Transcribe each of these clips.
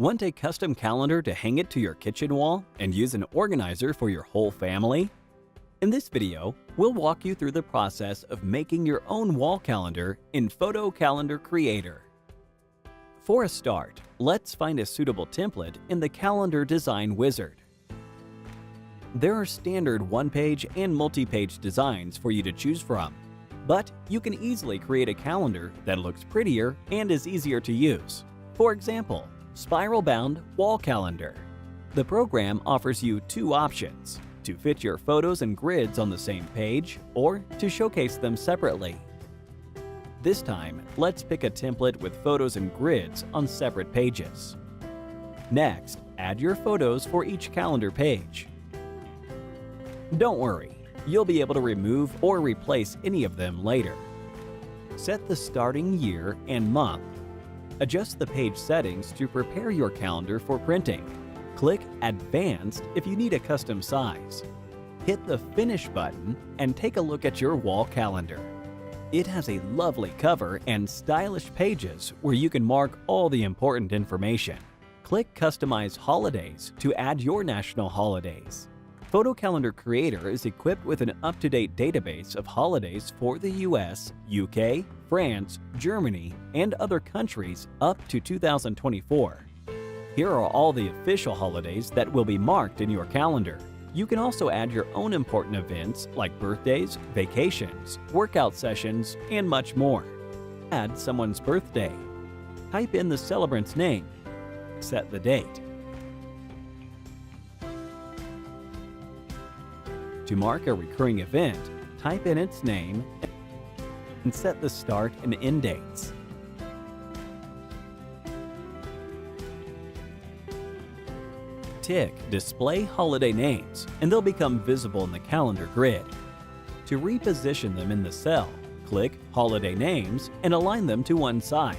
Want a custom calendar to hang it to your kitchen wall and use an organizer for your whole family? In this video, we'll walk you through the process of making your own wall calendar in Photo Calendar Creator. For a start, let's find a suitable template in the Calendar Design Wizard. There are standard one-page and multi-page designs for you to choose from, but you can easily create a calendar that looks prettier and is easier to use. For example, Spiral-Bound Wall Calendar. The program offers you two options: to fit your photos and grids on the same page, or to showcase them separately. This time, let's pick a template with photos and grids on separate pages. Next, add your photos for each calendar page. Don't worry, you'll be able to remove or replace any of them later. Set the starting year and month. Adjust the page settings to prepare your calendar for printing. Click Advanced if you need a custom size. Hit the Finish button and take a look at your wall calendar. It has a lovely cover and stylish pages where you can mark all the important information. Click Customize Holidays to add your national holidays. Photo Calendar Creator is equipped with an up-to-date database of holidays for the US, UK, France, Germany, and other countries up to 2024. Here are all the official holidays that will be marked in your calendar. You can also add your own important events like birthdays, vacations, workout sessions, and much more. Add someone's birthday. Type in the celebrant's name. Set the date. To mark a recurring event, type in its name and set the start and end dates. Tick Display Holiday Names, and they'll become visible in the calendar grid. To reposition them in the cell, click Holiday Names and align them to one side.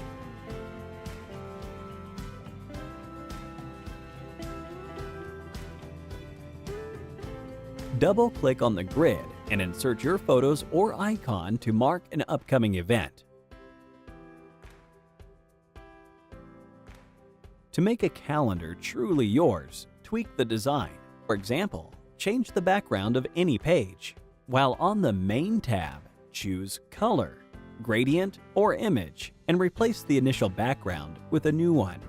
Double-click on the grid and insert your photos or icon to mark an upcoming event. To make a calendar truly yours, tweak the design. For example, change the background of any page. While on the Main tab, choose Color, Gradient, or Image and replace the initial background with a new one.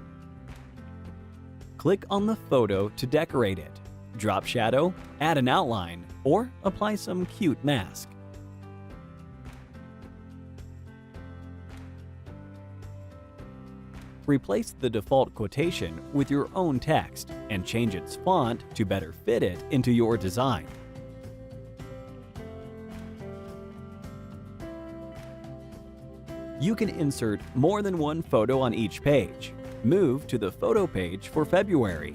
Click on the photo to decorate it. Drop shadow, add an outline, or apply some cute mask. Replace the default quotation with your own text and change its font to better fit it into your design. You can insert more than one photo on each page. Move to the photo page for February.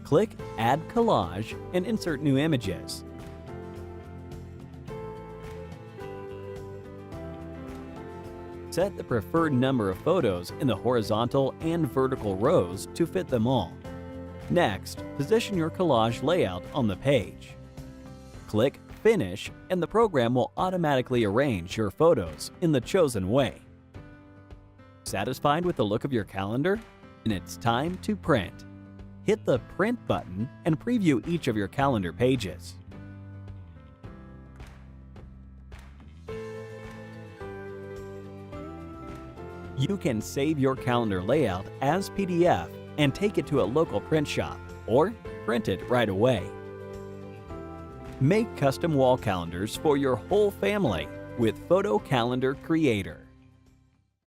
Click Add Collage and insert new images. Set the preferred number of photos in the horizontal and vertical rows to fit them all. Next, position your collage layout on the page. Click Finish and the program will automatically arrange your photos in the chosen way. Satisfied with the look of your calendar? And it's time to print. Hit the Print button and preview each of your calendar pages. You can save your calendar layout as PDF and take it to a local print shop or print it right away. Make custom wall calendars for your whole family with Photo Calendar Creator.